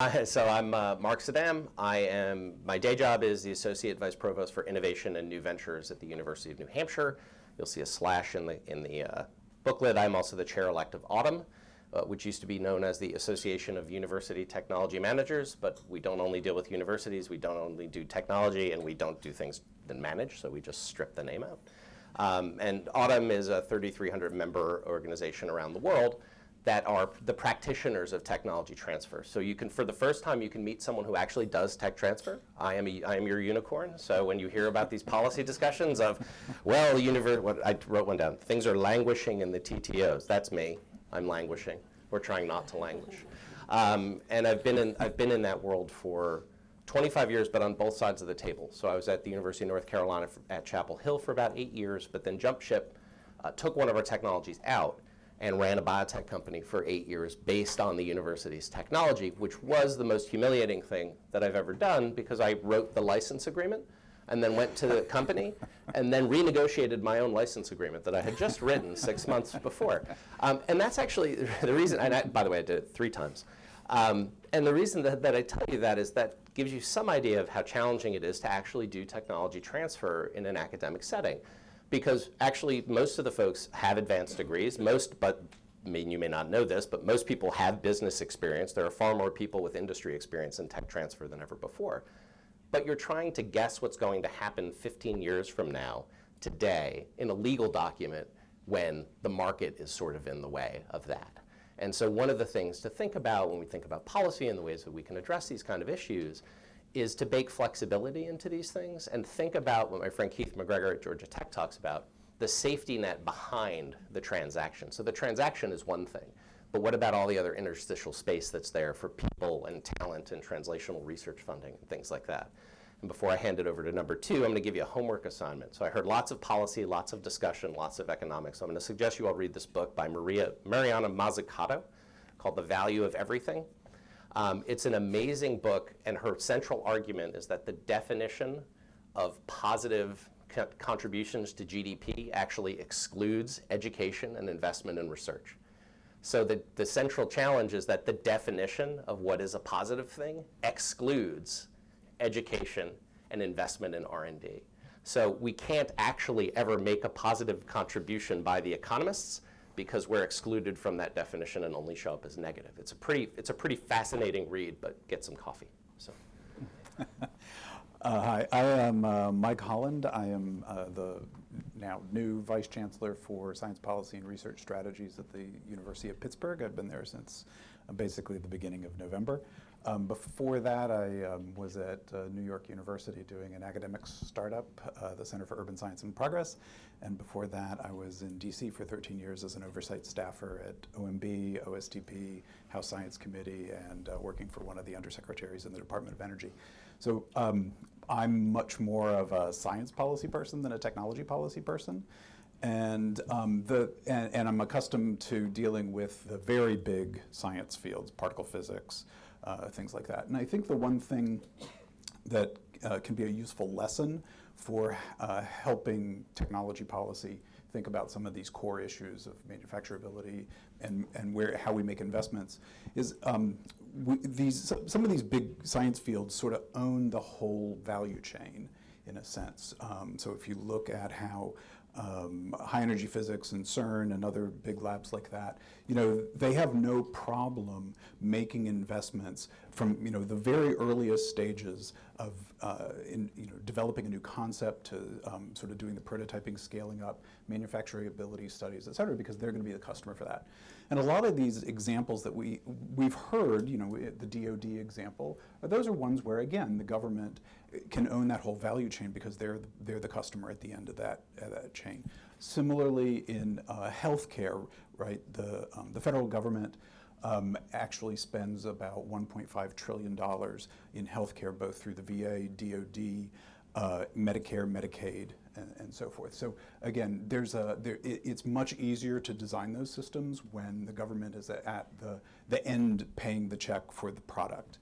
So I'm Mark Saddam. My day job is the Associate Vice Provost for Innovation and New Ventures at the University of New Hampshire. You'll see a slash in the booklet. I'm also the chair-elect of Autumn, which used to be known as the Association of University Technology Managers, but we don't only deal with universities, we don't only do technology, and we don't do things that manage, so we just strip the name out. And Autumn is a 3,300 member organization around the world that are the practitioners of technology transfer. So you can, for the first time, you can meet someone who actually does tech transfer. I am your unicorn. So when you hear about these policy discussions of, well, I wrote one down, things are languishing in the TTOs. That's me. I'm languishing. We're trying not to languish. And I've been in that world for 25 years, but on both sides of the table. So I was at the University of North Carolina at Chapel Hill for about 8 years, but then jumped ship, took one of our technologies out, and ran a biotech company for 8 years based on the university's technology, which was the most humiliating thing that I've ever done because I wrote the license agreement and then went to the company and then renegotiated my own license agreement that I had just written 6 months before. And that's actually the reason, and by the way, I did it 3 times. And the reason that I tell you that is that gives you some idea of how challenging it is to actually do technology transfer in an academic setting. Because actually, most of the folks have advanced degrees. But I mean, you may not know this, but most people have business experience. There are far more people with industry experience in tech transfer than ever before. But you're trying to guess what's going to happen 15 years from now, today, in a legal document when the market is sort of in the way of that. And so one of the things to think about when we think about policy and the ways that we can address these kind of issues is to bake flexibility into these things and think about what my friend Keith McGregor at Georgia Tech talks about, the safety net behind the transaction. So the transaction is one thing, but what about all the other interstitial space that's there for people and talent and translational research funding and things like that? And before I hand it over to number 2, I'm going to give you a homework assignment. So I heard lots of policy, lots of discussion, lots of economics. So I'm going to suggest you all read this book by Mariana Mazzucato called The Value of Everything. It's an amazing book, and her central argument is that the definition of positive contributions to GDP actually excludes education and investment in research. So the central challenge is that the definition of what is a positive thing excludes education and investment in R&D. So we can't actually ever make a positive contribution by the economists because we're excluded from that definition and only show up as negative. It's a pretty fascinating read, but get some coffee. So. Hi, I am Mike Holland. I am the now new Vice Chancellor for Science Policy and Research Strategies at the University of Pittsburgh. I've been there since basically the beginning of November. Before that, I was at New York University doing an academic startup, the Center for Urban Science and Progress. And before that, I was in DC for 13 years as an oversight staffer at OMB, OSTP, House Science Committee, and working for one of the undersecretaries in the Department of Energy. So I'm much more of a science policy person than a technology policy person. And I'm accustomed to dealing with the very big science fields, particle physics, things like that. And I think the one thing that can be a useful lesson for helping technology policy think about some of these core issues of manufacturability and how we make investments is some of these big science fields sort of own the whole value chain in a sense. So if you look at how high energy physics and CERN and other big labs like that, they have no problem making investments from the very earliest stages of developing a new concept to sort of doing the prototyping, scaling up, manufacturability studies, et cetera, because they're going to be the customer for that. And a lot of these examples that we've heard, the DoD example, those are ones where again the government can own that whole value chain because they're the customer at the end of that chain. Similarly, in healthcare, right, the federal government actually spends about $1.5 trillion in healthcare, both through the VA, DoD, Medicare, Medicaid, and so forth. So again, it's much easier to design those systems when the government is at the end paying the check for the product.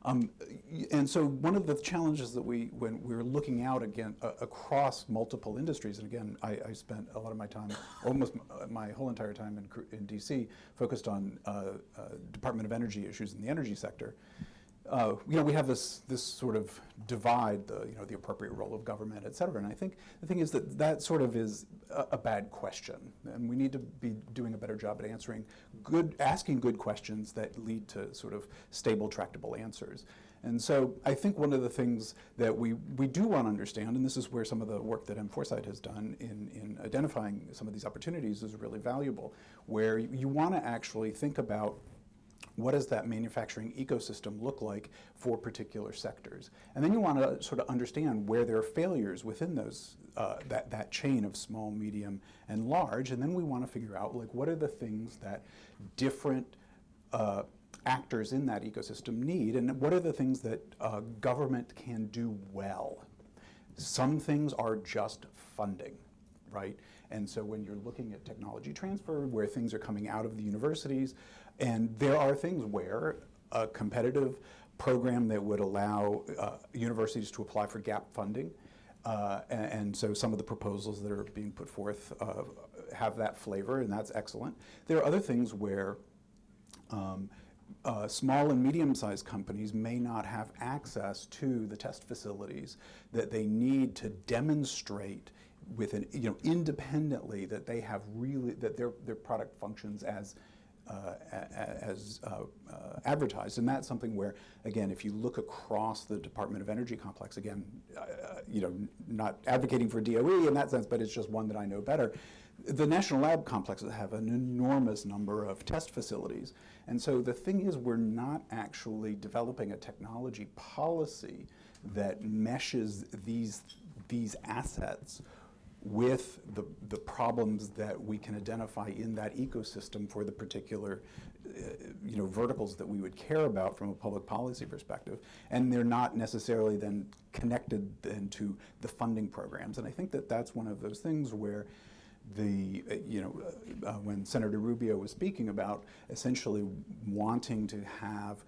And so one of the challenges that when we were looking out again across multiple industries, and again, I spent a lot of my time, almost my whole entire time in DC, focused on Department of Energy issues in the energy sector, we have this sort of divide, the appropriate role of government, et cetera. And I think the thing is that sort of is a bad question, and we need to be doing a better job at asking good questions that lead to sort of stable, tractable answers. And so I think one of the things that we do want to understand, and this is where some of the work that MForesight has done in identifying some of these opportunities is really valuable, where you want to actually think about what does that manufacturing ecosystem look like for particular sectors? And then you want to sort of understand where there are failures within those that chain of small, medium, and large. And then we want to figure out, like, what are the things that different actors in that ecosystem need, and what are the things that government can do well? Some things are just funding, right? And so when you're looking at technology transfer, where things are coming out of the universities, and there are things where a competitive program that would allow universities to apply for gap funding, and so some of the proposals that are being put forth have that flavor, and that's excellent. There are other things where small and medium-sized companies may not have access to the test facilities that they need to demonstrate independently that they have that their product functions as advertised. And that's something where, again, if you look across the Department of Energy complex, again, not advocating for DOE in that sense, but it's just one that I know better. The national lab complexes have an enormous number of test facilities. And so the thing is, we're not actually developing a technology policy that meshes these assets with the problems that we can identify in that ecosystem for the particular verticals that we would care about from a public policy perspective. And they're not necessarily then connected then to the funding programs. And I think that that's one of those things where when Senator Rubio was speaking about essentially wanting to have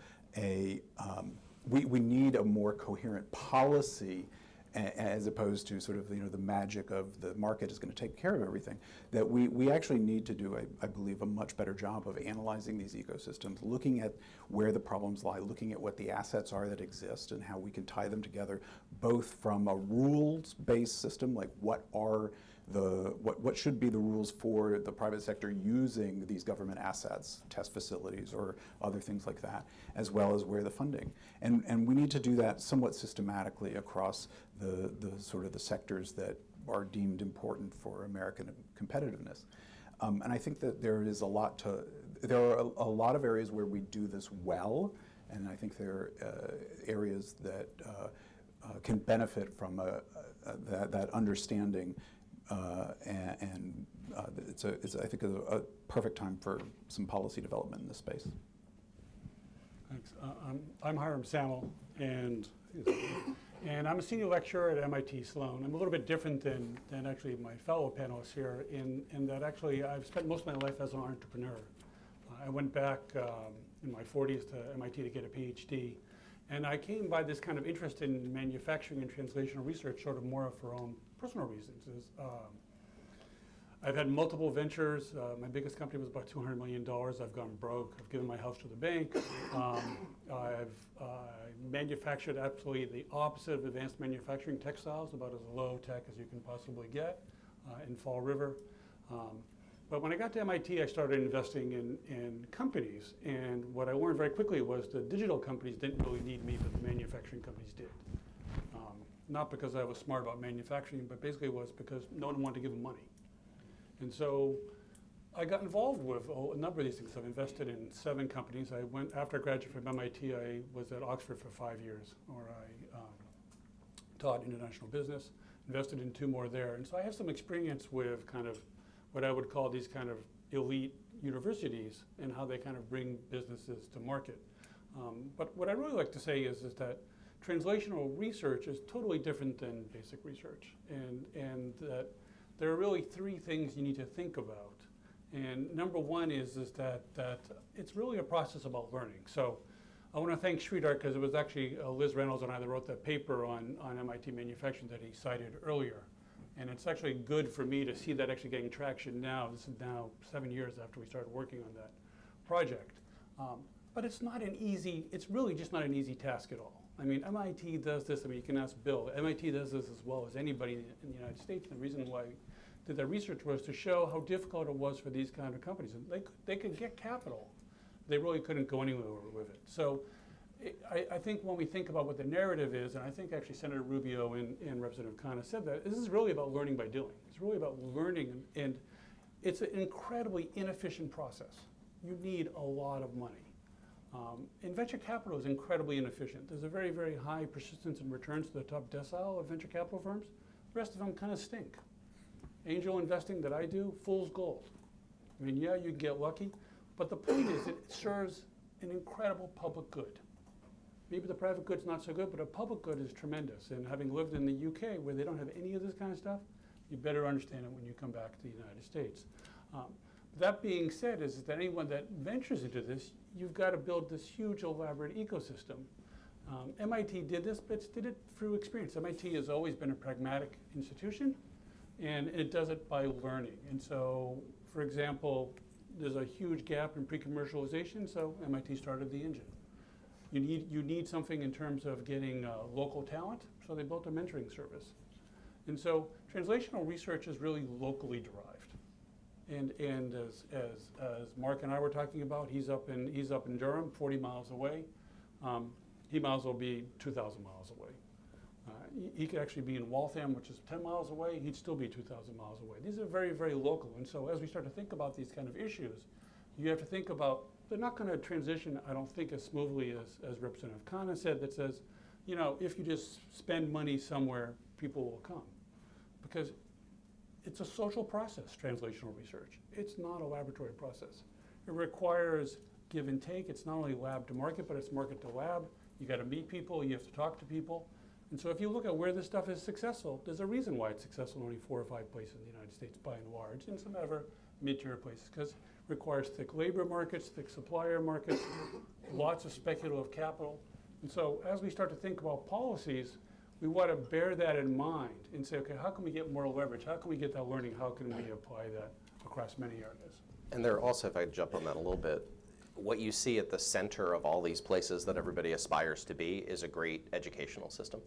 we need a more coherent policy as opposed to sort of the magic of the market is going to take care of everything, that we actually need to do, I believe, a much better job of analyzing these ecosystems, looking at where the problems lie, looking at what the assets are that exist and how we can tie them together, both from a rules-based system, like what should be the rules for the private sector using these government assets, test facilities or other things like that, as well as where the funding. And we need to do that somewhat systematically across the sort of the sectors that are deemed important for American competitiveness. And I think that there are a lot of areas where we do this well, and I think there are areas that can benefit from that understanding. It's I think a perfect time for some policy development in this space. Thanks. I'm Hiram Samuel, and I'm a senior lecturer at MIT Sloan. I'm a little bit different than actually my fellow panelists here in that actually I've spent most of my life as an entrepreneur. I went back in my 40s to MIT to get a PhD, and I came by this kind of interest in manufacturing and translational research sort of more for own personal reasons. I've had multiple ventures. My biggest company was about $200 million. I've gone broke. I've given my house to the bank. I've manufactured absolutely the opposite of advanced manufacturing, textiles, about as low tech as you can possibly get in Fall River. But when I got to MIT, I started investing in companies. And what I learned very quickly was the digital companies didn't really need me, but the manufacturing companies did. Not because I was smart about manufacturing, but basically it was because no one wanted to give them money. And so I got involved with a number of these things. I've invested in 7 companies. After I graduated from MIT, I was at Oxford for 5 years, where I taught international business, invested in 2 more there. And so I have some experience with kind of what I would call these kind of elite universities and how they kind of bring businesses to market. But what I really like to say is that translational research is totally different than basic research, and that there are really 3 things you need to think about. And number one is that it's really a process about learning. So I want to thank Sridhar, because it was actually Liz Reynolds and I that wrote that paper on MIT manufacturing that he cited earlier. And it's actually good for me to see that actually getting traction now. This is now 7 years after we started working on that project. But it's not an easy, it's really just not an easy task at all. I mean, MIT does this, I mean, you can ask Bill, MIT does this as well as anybody in the United States. And the reason why I did that research was to show how difficult it was for these kind of companies. And they could get capital. They really couldn't go anywhere with it. So I think when we think about what the narrative is, and I think actually Senator Rubio and Representative Khanna said that, this is really about learning by doing. It's really about learning, and it's an incredibly inefficient process. You need a lot of money. And venture capital is incredibly inefficient. There's a very, very high persistence in returns to the top decile of venture capital firms. The rest of them kind of stink. Angel investing that I do, fool's gold. I mean, yeah, you can get lucky, but the point is it serves an incredible public good. Maybe the private good's not so good, but a public good is tremendous. And having lived in the UK where they don't have any of this kind of stuff, you better understand it when you come back to the United States. That being said, is that anyone that ventures into this, you've got to build this huge, elaborate ecosystem. MIT did this, but it did it through experience. MIT has always been a pragmatic institution, and it does it by learning. And so, for example, there's a huge gap in pre-commercialization, so MIT started the engine. You need something in terms of getting local talent, so they built a mentoring service. And so translational research is really locally derived. And as Mark and I were talking about, he's up in Durham, 40 miles away. He might as well be 2,000 miles away. He could actually be in Waltham, which is 10 miles away. He'd still be 2,000 miles away. These are very, very local. And so as we start to think about these kind of issues, you have to think about, they're not going to transition, I don't think, as smoothly as Representative Khanna said, that says, you know, if you just spend money somewhere, people will come. Because it's a social process, translational research. It's not a laboratory process. It requires give and take. It's not only lab to market, but it's market to lab. You got to meet people, you have to talk to people. And so if you look at where this stuff is successful, there's a reason why it's successful in only 4 or 5 places in the United States by and large, and some other mid-tier places, because it requires thick labor markets, thick supplier markets, lots of speculative capital. And so as we start to think about policies, we want to bear that in mind and say, okay, how can we get more leverage? How can we get that learning? How can we apply that across many areas? And there are also, if I jump on that a little bit, what you see at the center of all these places that everybody aspires to be is a great educational system.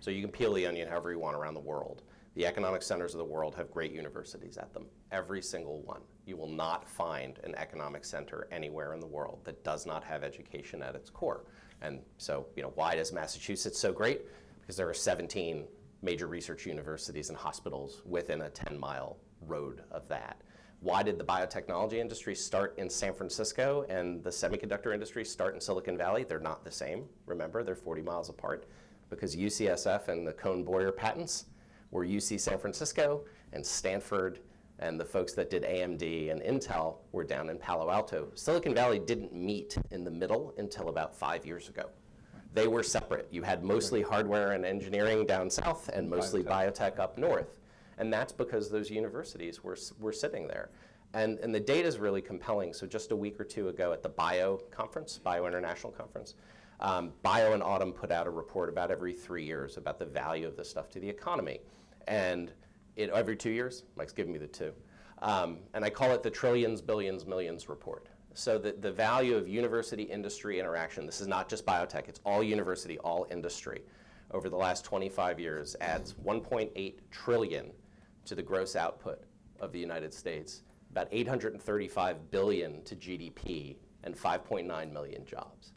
So you can peel the onion however you want around the world. The economic centers of the world have great universities at them, every single one. You will not find an economic center anywhere in the world that does not have education at its core. And so, you know, why is Massachusetts so great? Because there are 17 major research universities and hospitals within a 10-mile road of that. Why did the biotechnology industry start in San Francisco and the semiconductor industry start in Silicon Valley? They're not the same. Remember, they're 40 miles apart. Because UCSF and the Cohn-Boyer patents were UC San Francisco, and Stanford and the folks that did AMD and Intel were down in Palo Alto. Silicon Valley didn't meet in the middle until about 5 years ago. They were separate. You had mostly hardware and engineering down south and mostly biotech up north. And that's because those universities were sitting there. And the data is really compelling. So just a week or two ago at the BIO conference, BIO International Conference, BIO and Autumn put out a report about every 3 years about the value of this stuff to the economy. And every 2 years, Mike's giving me the 2. And I call it the trillions, billions, millions report. So the value of university-industry interaction, this is not just biotech, it's all university, all industry, over the last 25 years adds 1.8 trillion to the gross output of the United States, about 835 billion to GDP, and 5.9 million jobs.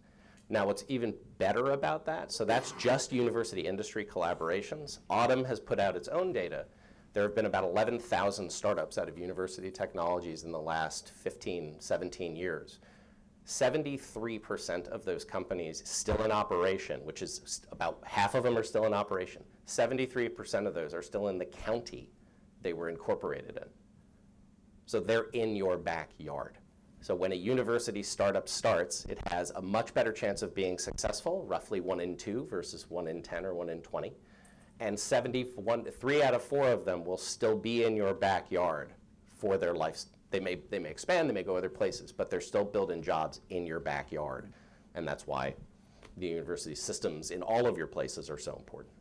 Now, what's even better about that, so that's just university-industry collaborations. Autumn has put out its own data. There have been about 11,000 startups out of university technologies in the last 15, 17 years. 73% of those companies still in operation, which is about half of them are still in operation. 73% of those are still in the county they were incorporated in. So they're in your backyard. So when a university startup starts, it has a much better chance of being successful, roughly 1 in 2 versus 1 in 10 or 1 in 20. And 3 out of 4 of them will still be in your backyard for their life. They may expand, they may go other places, but they're still building jobs in your backyard. And that's why the university systems in all of your places are so important.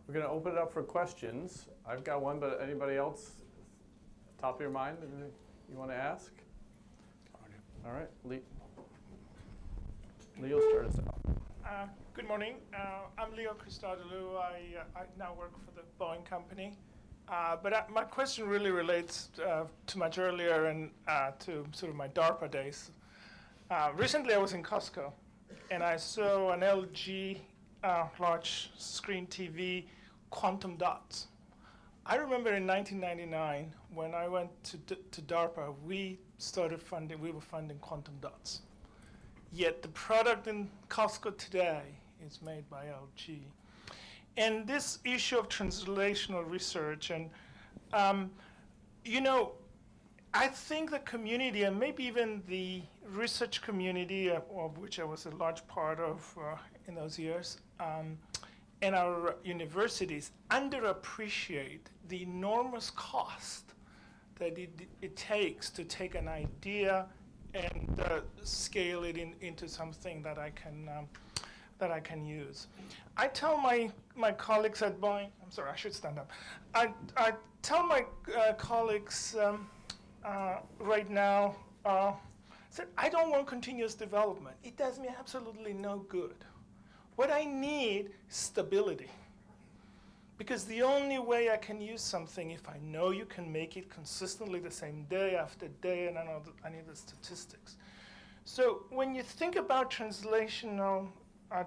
We're going to open it up for questions. I've got one, but anybody else, top of your mind, anything you want to ask? All right, Lee. Leo, start us out. Good morning. I'm Leo Christodoulou. I now work for the Boeing company. But my question really relates to much earlier and to sort of my DARPA days. Recently, I was in Costco, and I saw an LG large screen TV, quantum dots. I remember in 1999, when I went to DARPA, we were funding quantum dots. Yet the product in Costco today is made by LG. And this issue of translational research, and I think the community, and maybe even the research community, of which I was a large part of in those years, and our universities underappreciate the enormous cost that it takes to take an idea and scale it into something that I can use. I tell my colleagues at Boeing, I'm sorry, I should stand up. I tell my colleagues right now, I don't want continuous development. It does me absolutely no good. What I need is stability. Because the only way I can use something if I know you can make it consistently the same day after day, and I need the statistics. So when you think about translational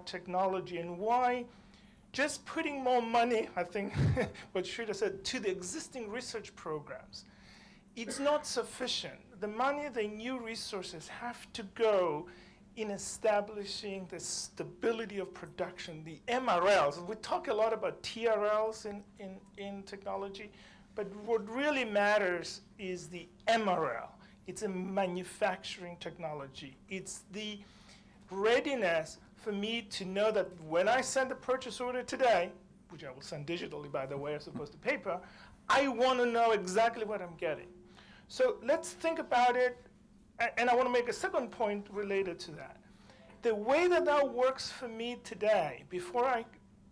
technology and why just putting more money, I think what Shrita said, to the existing research programs, it's not sufficient. The money, the new resources have to go in establishing the stability of production, the MRLs. We talk a lot about TRLs in technology, but what really matters is the MRL. It's a manufacturing technology. It's the readiness for me to know that when I send a purchase order today, which I will send digitally, by the way, as opposed to paper, I want to know exactly what I'm getting. So let's think about it. And I want to make a second point related to that. The way that works for me today, before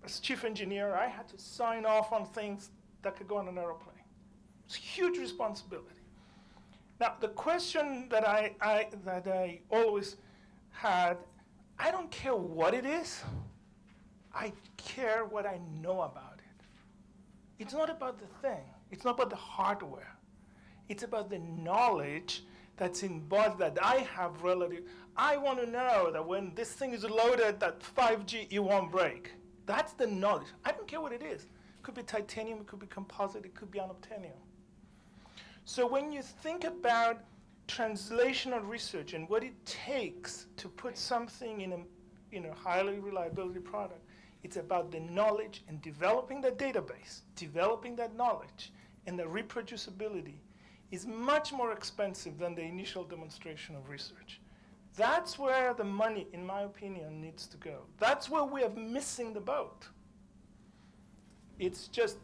as chief engineer, I had to sign off on things that could go on an airplane. It's a huge responsibility. Now, the question that I always had, I don't care what it is, I care what I know about it. It's not about the thing. It's not about the hardware. It's about the knowledge that's embodied that I have relative. I want to know that when this thing is loaded, that 5G, it won't break. That's the knowledge. I don't care what it is. It could be titanium, it could be composite, it could be unobtainium. So when you think about translational research and what it takes to put something in a highly reliability product, it's about the knowledge and developing the database, developing that knowledge, and the reproducibility is much more expensive than the initial demonstration of research. That's where the money, in my opinion, needs to go. That's where we are missing the boat. It's just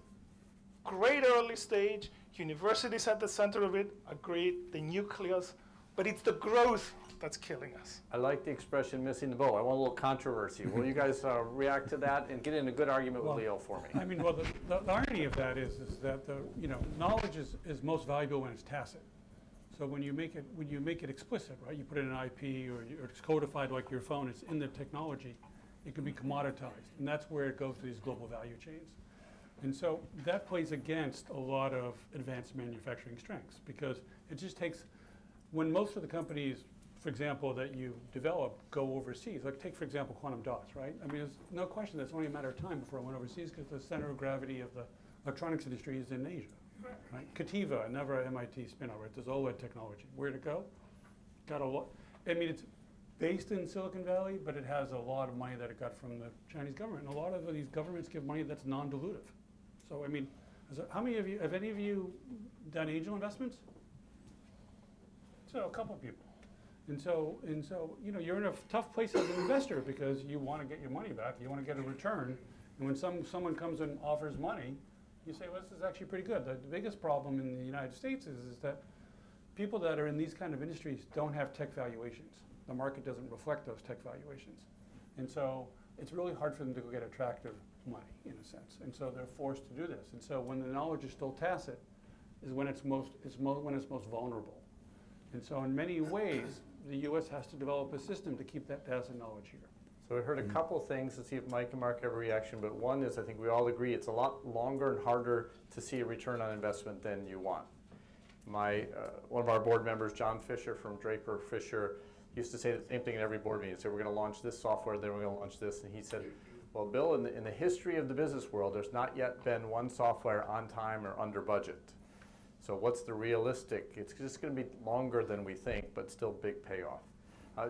great early stage, universities at the center of it, agreed, the nucleus, but it's the growth that's killing us. I like the expression missing the boat. I want a little controversy. Will you guys react to that and get in a good argument with Leo for me? I mean, well, the irony of that is that knowledge is most valuable when it's tacit. So when you make it explicit, right? You put it in an IP or it's codified like your phone. It's in the technology. It can be commoditized, and that's where it goes to these global value chains. And so that plays against a lot of advanced manufacturing strengths because it just takes when most of the companies, for example, that you develop go overseas. Like take, for example, quantum dots, right? I mean, there's no question that's only a matter of time before I went overseas because the center of gravity of the electronics industry is in Asia, right? Cativa, another MIT spin-out, right? This OLED technology. Where'd it go? Got a lot. I mean, it's based in Silicon Valley, but it has a lot of money that it got from the Chinese government. And a lot of these governments give money that's non-dilutive. So, I mean, how many of you, have any of you done angel investments? So, a couple of people. And so, you're in a tough place as an investor because you want to get your money back, you want to get a return. And when someone comes and offers money, you say, well, this is actually pretty good. The biggest problem in the United States is that people that are in these kind of industries don't have tech valuations. The market doesn't reflect those tech valuations. And so it's really hard for them to go get attractive money, in a sense. And so they're forced to do this. And so when the knowledge is still tacit is when it's most vulnerable. And so in many ways, the U.S. has to develop a system to keep that tacit knowledge here. So I heard a couple things to see if Mike and Mark have a reaction, but one is I think we all agree it's a lot longer and harder to see a return on investment than you want. One of our board members, John Fisher from Draper Fisher, used to say the same thing in every board meeting. He said, we're going to launch this software, then we're going to launch this. And he said, well, Bill, in the history of the business world, there's not yet been one software on time or under budget. So what's the realistic? It's just going to be longer than we think, but still big payoff.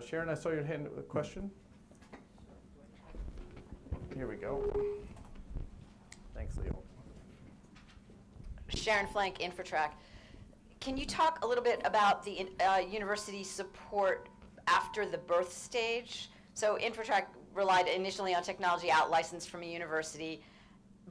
Sharon, I saw your hand, a question. Here we go. Thanks, Leo. Sharon Flank, InfoTrack. Can you talk a little bit about the university support after the birth stage? So InfoTrack relied initially on technology out-licensed from a university,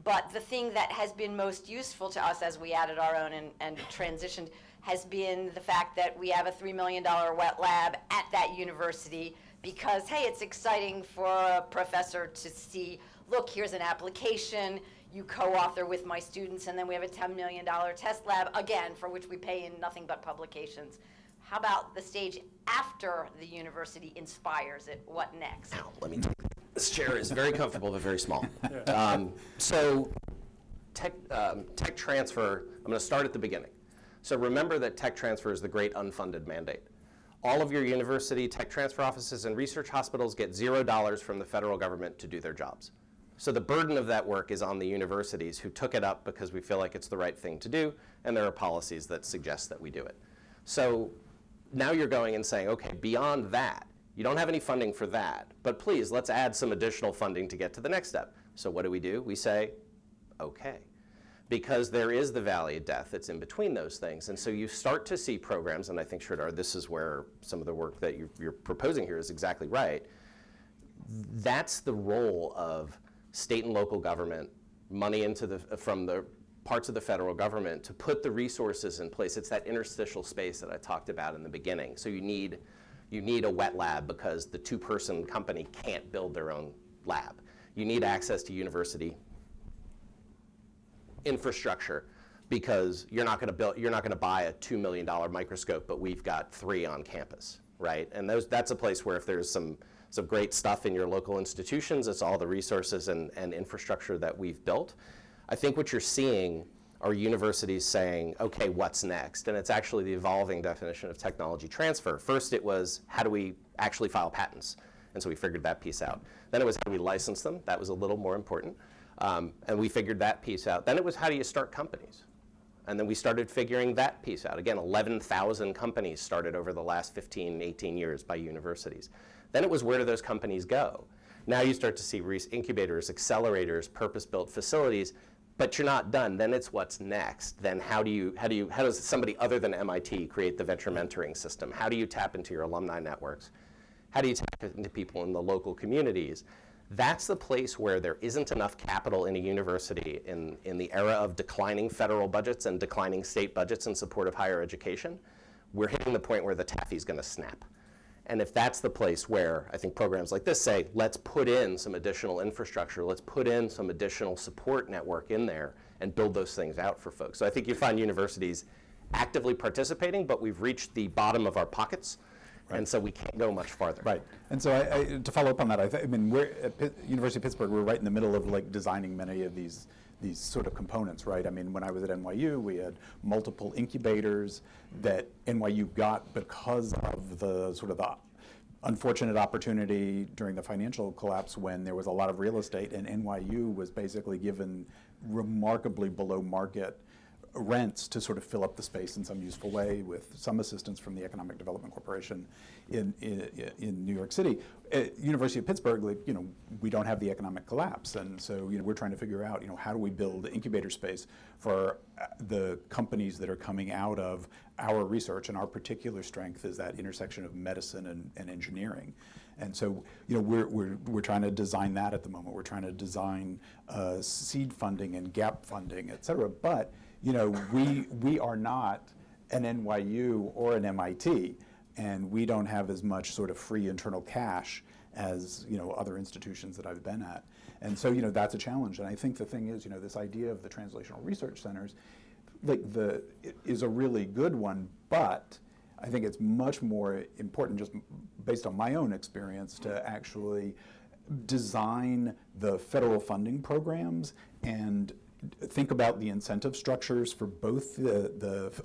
but the thing that has been most useful to us as we added our own and transitioned has been the fact that we have a $3 million wet lab at that university because, hey, it's exciting for a professor to see, look, here's an application, you co-author with my students, and then we have a $10 million test lab, again, for which we pay in nothing but publications. How about the stage after the university inspires it? What next? Now, let me this chair is very comfortable but very small. So tech transfer, I'm going to start at the beginning. So remember that tech transfer is the great unfunded mandate. All of your university tech transfer offices and research hospitals get $0 from the federal government to do their jobs. So the burden of that work is on the universities who took it up because we feel like it's the right thing to do, and there are policies that suggest that we do it. So now you're going and saying, okay, beyond that, you don't have any funding for that, but please, let's add some additional funding to get to the next step. So what do? We say, okay. Because there is the valley of death that's in between those things. And so you start to see programs, and I think, Sridhar, this is where some of the work that you're proposing here is exactly right. That's the role of state and local government, money from the parts of the federal government to put the resources in place. It's that interstitial space that I talked about in the beginning. So you need a wet lab because the two-person company can't build their own lab. You need access to university infrastructure because you're not going to buy a $2 million microscope, but we've got 3 on campus, right? And that's a place where if there's some great stuff in your local institutions, it's all the resources and infrastructure that we've built. I think what you're seeing are universities saying, okay, what's next? And it's actually the evolving definition of technology transfer. First it was, how do we actually file patents? And so we figured that piece out. Then it was, how do we license them? That was a little more important. And we figured that piece out. Then it was, how do you start companies? And then we started figuring that piece out. Again, 11,000 companies started over the last 15, 18 years by universities. Then it was, where do those companies go? Now you start to see incubators, accelerators, purpose-built facilities, but you're not done. Then it's what's next. Then how does somebody other than MIT create the venture mentoring system? How do you tap into your alumni networks? How do you tap into people in the local communities? That's the place where there isn't enough capital in a university in the era of declining federal budgets and declining state budgets in support of higher education. We're hitting the point where the taffy's going to snap. And if that's the place where I think programs like this say, let's put in some additional infrastructure, let's put in some additional support network in there and build those things out for folks. So I think you find universities actively participating, but we've reached the bottom of our pockets. Right. And so we can't go much farther. Right. And so to follow up on that, I mean, we're at University of Pittsburgh, we're right in the middle of like designing many of these sort of components, right? I mean, when I was at NYU, we had multiple incubators that NYU got because of the sort of the unfortunate opportunity during the financial collapse when there was a lot of real estate, and NYU was basically given remarkably below market rents to sort of fill up the space in some useful way with some assistance from the Economic Development Corporation in New York City. At University of Pittsburgh, like, you know, we don't have the economic collapse, and so, you know, we're trying to figure out, you know, how do we build incubator space for the companies that are coming out of our research, and our particular strength is that intersection of medicine and engineering. And so, you know, we're trying to design that at the moment. We're trying to design seed funding and gap funding, et cetera. But, you know, we are not an NYU or an MIT, and we don't have as much sort of free internal cash as, you know, other institutions that I've been at. And so, you know, that's a challenge. And I think the thing is, you know, this idea of the translational research centers, like is a really good one, but I think it's much more important, just based on my own experience, to actually design the federal funding programs and think about the incentive structures for both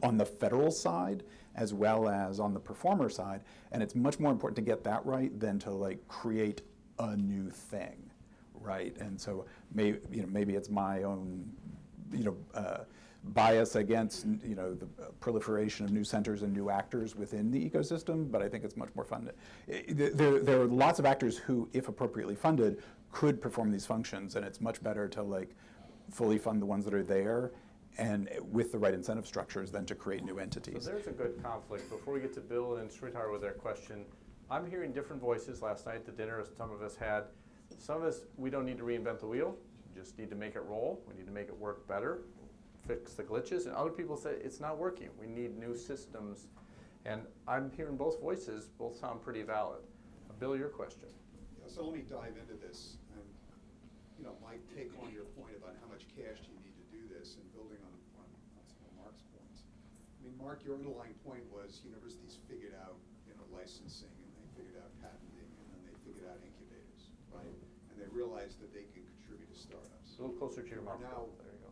on the federal side as well as on the performer side. And it's much more important to get that right than to like create a new thing, right? And so maybe it's my own bias against the proliferation of new centers and new actors within the ecosystem, but I think it's much more fun. There are lots of actors who, if appropriately funded, could perform these functions, and it's much better to like fully fund the ones that are there and with the right incentive structures than to create new entities. So there's a good conflict. Before we get to Bill and Sridhar with their question, I'm hearing different voices. Last night at the dinner some of us had. Some of us, we don't need to reinvent the wheel. We just need to make it roll. We need to make it work better, fix the glitches. And other people say it's not working. We need new systems. And I'm hearing both voices. Both sound pretty valid. Bill, your question. Yeah, so let me dive into this. And, my take on your point about how much cash do you need to do this, and building on some of Mark's points. I mean, Mark, your underlying point was universities figured out, licensing, and they figured out patenting, and then they figured out incubators, right? And they realized that they can contribute to startups. A little closer to your mouth. Now, There you go.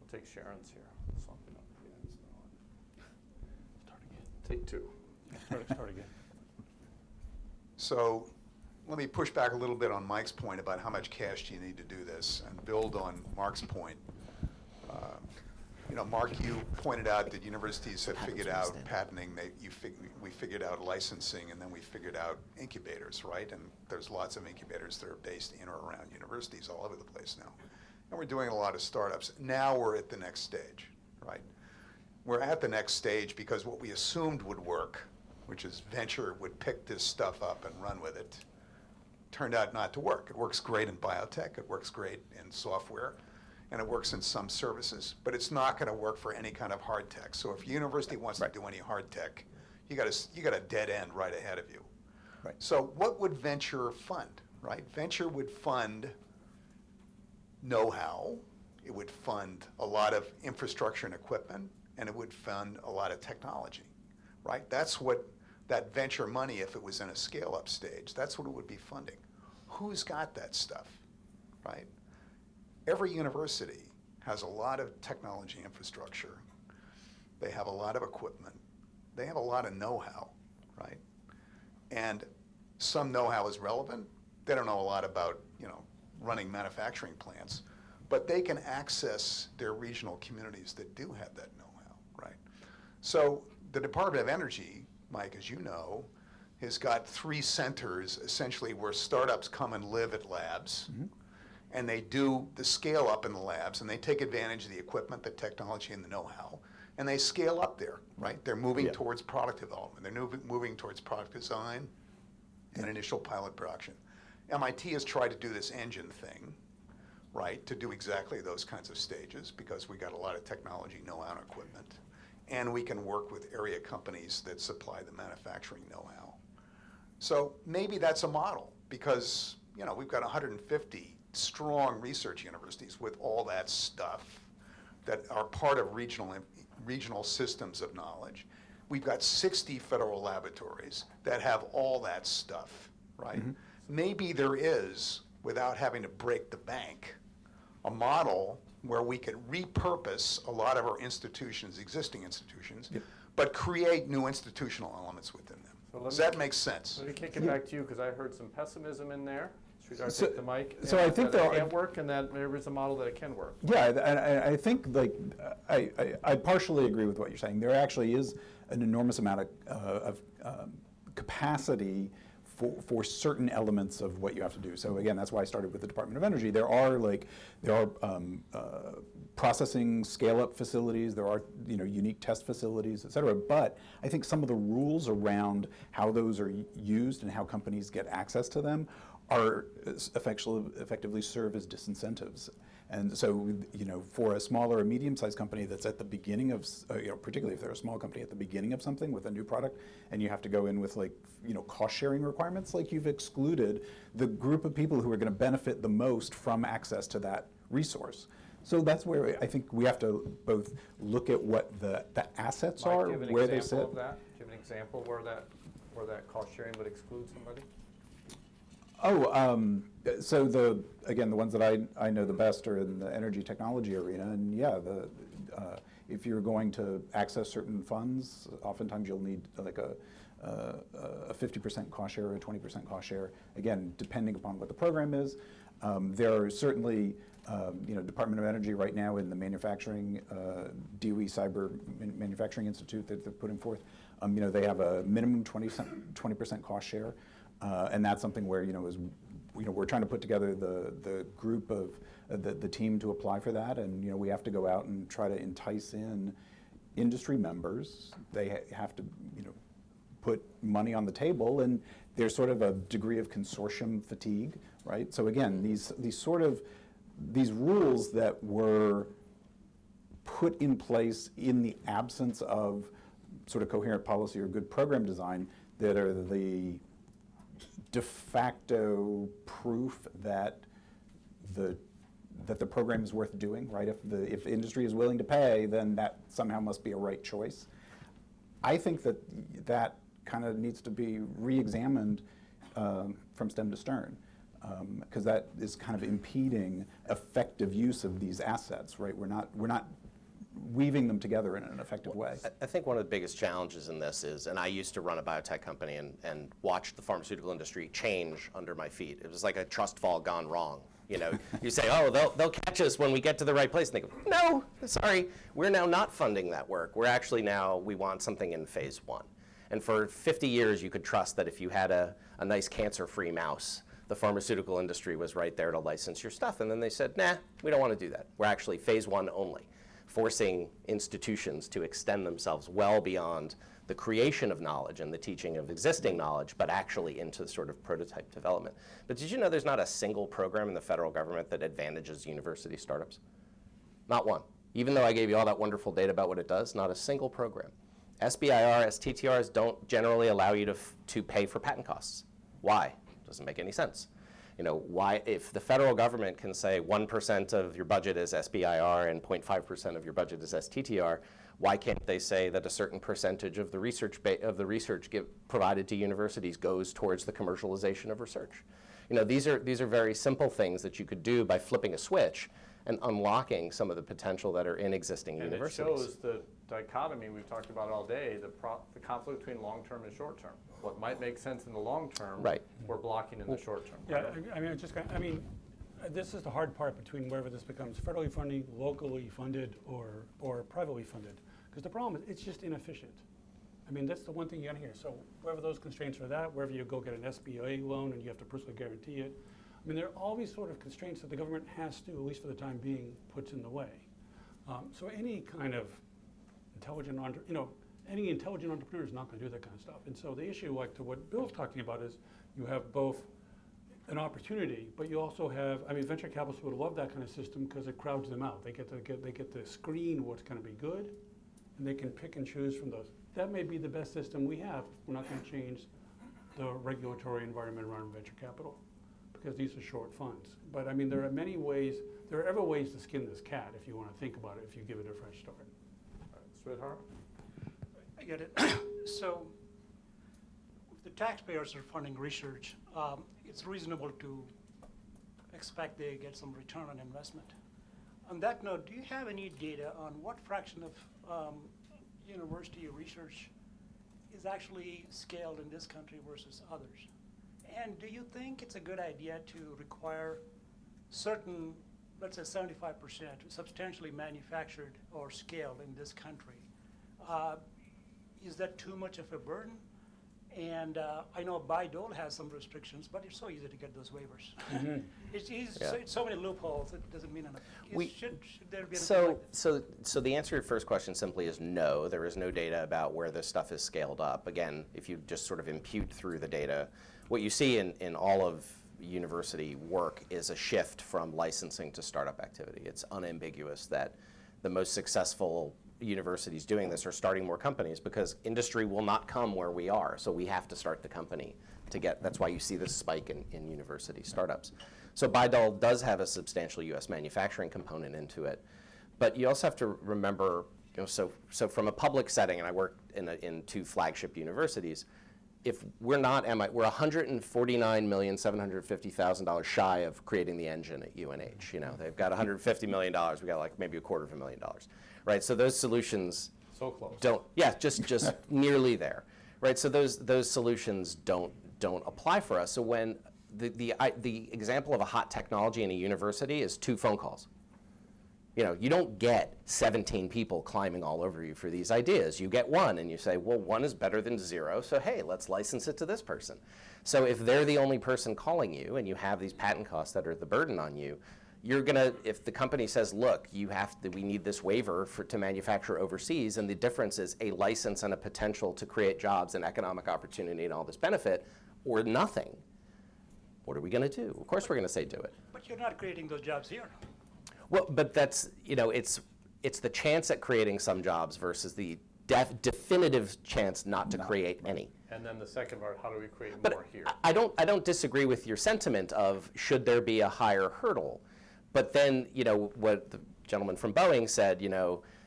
We'll take Sharon's here. Something up. yeah, it's not on. Start again. Take two. Start again. So let me push back a little bit on Mike's point about how much cash do you need to do this, and build on Mark's point. Mark, you pointed out that universities have figured out patenting. We figured out licensing, and then we figured out incubators, right? And there's lots of incubators that are based in or around universities all over the place now. And we're doing a lot of startups. Now we're at the next stage, right? We're at the next stage because what we assumed would work, which is venture would pick this stuff up and run with it, turned out not to work. It works great in biotech, it works great in software, and it works in some services, but it's not going to work for any kind of hard tech. So if a university wants to do any hard tech, you got a dead end right ahead of you. Right. So what would venture fund, right? Venture would fund know-how, it would fund a lot of infrastructure and equipment, and it would fund a lot of technology, right? That's what that venture money, if it was in a scale-up stage, that's what it would be funding. Who's got that stuff, right? Every university has a lot of technology infrastructure. They have a lot of equipment. They have a lot of know-how, right? And some know-how is relevant. They don't know a lot about, running manufacturing plants, but they can access their regional communities that do have that know-how, right? So the Department of Energy, Mike, as you know, has got 3 centers essentially where startups come and live at labs. Mm-hmm. And they do the scale up in the labs, and they take advantage of the equipment, the technology, and the know-how, and they scale up there, right? They're moving towards product development. They're moving towards product design and initial pilot production. MIT has tried to do this engine thing, right, to do exactly those kinds of stages because we got a lot of technology, know-how, and equipment, and we can work with area companies that supply the manufacturing know-how. So maybe that's a model because, we've got 150 strong research universities with all that stuff that are part of regional systems of knowledge. We've got 60 federal laboratories that have all that stuff, right? Mm-hmm. Maybe there is, without having to break the bank, a model where we could repurpose a lot of our institutions, existing institutions, but create new institutional elements within them. So does that make sense? Let me kick it back to you because I heard some pessimism in there. So, take the mic. So I think that it can't work, and that there is a model that it can work. Yeah, I think I partially agree with what you're saying. There actually is an enormous amount of capacity for certain elements of what you have to do. So again, that's why I started with the Department of Energy. There are processing scale-up facilities. There are unique test facilities, et cetera. But I think some of the rules around how those are used and how companies get access to them are effectively serve as disincentives. And so, for a smaller or medium-sized company that's at the beginning of, particularly if they're a small company at the beginning of something with a new product, and you have to go in with cost-sharing requirements, you've excluded the group of people who are going to benefit the most from access to that resource. So that's where I think we have to both look at what the assets Mike, are, do you have an where they example sit. of that? Do you have an example where that cost sharing would exclude somebody? So the ones that I know the best are in the energy technology arena, and yeah, if you're going to access certain funds, oftentimes you'll need like a 50% cost share or a 20% cost share, again, depending upon what the program is. There are certainly, Department of Energy right now in the manufacturing, DOE Cyber Manufacturing Institute that they're putting forth, they have a minimum 20% cost share. And that's something where, we're trying to put together the group of, the team to apply for that. And, we have to go out and try to entice in industry members. They have to, put money on the table, and there's sort of a degree of consortium fatigue, right? So again, these rules that were put in place in the absence of sort of coherent policy or good program design that are the de facto proof that the program is worth doing, right? If industry is willing to pay, then that somehow must be a right choice. I think that kind of needs to be re-examined from stem to stern, because that is kind of impeding effective use of these assets, right? We're not weaving them together in an effective way. I think one of the biggest challenges in this is, and I used to run a biotech company and watch the pharmaceutical industry change under my feet. It was like a trust fall gone wrong. You say, oh, they'll catch us when we get to the right place. And they go, no, sorry, we're now not funding that work. We're actually we want something in phase 1. And for 50 years, you could trust that if you had a nice cancer-free mouse, the pharmaceutical industry was right there to license your stuff. And then they said, nah, we don't want to do that. We're actually phase 1 only, forcing institutions to extend themselves well beyond the creation of knowledge and the teaching of existing knowledge, but actually into sort of prototype development. But did you know there's not a single program in the federal government that advantages university startups? Not one. Even though I gave you all that wonderful data about what it does, not a single program. SBIR, STTRs don't generally allow you to pay for patent costs. Why? Doesn't make any sense. Why, if the federal government can say 1% of your budget is SBIR and 0.5% of your budget is STTR, why can't they say that a certain percentage of the research provided to universities goes towards the commercialization of research? These are very simple things that you could do by flipping a switch and unlocking some of the potential that are in existing universities. And it shows the dichotomy we've talked about all day, the conflict between long-term and short-term. What might make sense in the long term, right, we're blocking in the short term. Yeah, this is the hard part between whether this becomes federally funding, locally funded, or privately funded. Because the problem is it's just inefficient. That's the one thing you gotta hear. So wherever those constraints are wherever you go get an SBA loan and you have to personally guarantee it, there are all these sort of constraints that the government has to, at least for the time being, puts in the way. So any kind of intelligent entrepreneur is not going to do that kind of stuff. And so the issue, like to what Bill's talking about, is you have both an opportunity, but you also have, venture capitalists would love that kind of system because it crowds them out. They get to screen what's going to be good, and they can pick and choose from those. That may be the best system we have. We're not going to change the regulatory environment around venture capital, because these are short funds. But there are many ways, there are ever ways to skin this cat if you want to think about it, if you give it a fresh start. Sridhar? I get it. So if the taxpayers are funding research, it's reasonable to expect they get some return on investment. On that note, do you have any data on what fraction of university research is actually scaled in this country versus others? And do you think it's a good idea to require certain, let's say 75%, substantially manufactured or scaled in this country? Is that too much of a burden? And I know Bayh-Dole has some restrictions, but it's so easy to get those waivers. Mm-hmm. It's so many loopholes, it doesn't mean enough. Should there be anything like this? So the answer to your first question simply is no. There is no data about where this stuff is scaled up. Again, if you just sort of impute through the data, what you see in all of university work is a shift from licensing to startup activity. It's unambiguous that the most successful universities doing this are starting more companies because industry will not come where we are, so we have to start the company to get, that's why you see this spike in university startups. So Baidal does have a substantial US manufacturing component into it. But you also have to remember, so from a public setting, and I work in 2 flagship universities, if we're not we're $149,750,000 shy of creating the engine at UNH. They've got $150 million. We got like maybe $250,000, right? So those solutions So close. just nearly there, right? So those solutions don't apply for us. So when the example of a hot technology in a university is 2 phone calls. You don't get 17 people climbing all over you for these ideas. You get 1, and you say, well, 1 is better than 0, so hey, let's license it to this person. So if they're the only person calling you, and you have these patent costs that are the burden on you, you're gonna, if the company says, look, we need this waiver to manufacture overseas, and the difference is a license and a potential to create jobs and economic opportunity and all this benefit, or nothing, what are we gonna do? Of course we're gonna say do it. But you're not creating those jobs here. Well, but that's, it's the chance at creating some jobs versus the definitive chance not to create any. And then the second part, how do we create But more here? I don't disagree with your sentiment of should there be a higher hurdle. But then, what the gentleman from Boeing said,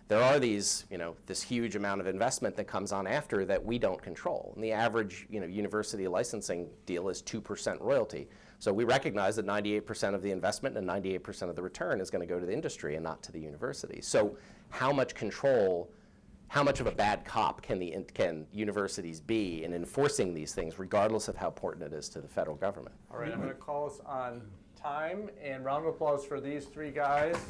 there are these, this huge amount of investment that comes on after that we don't control. And the average, university licensing deal is 2% royalty. So we recognize that 98% of the investment and 98% of the return is going to go to the industry and not to the university. So how much control, how much of a bad cop can universities be in enforcing these things, regardless of how important it is to the federal government? All right, I'm going to call us on time, and round of applause for these 3 guys.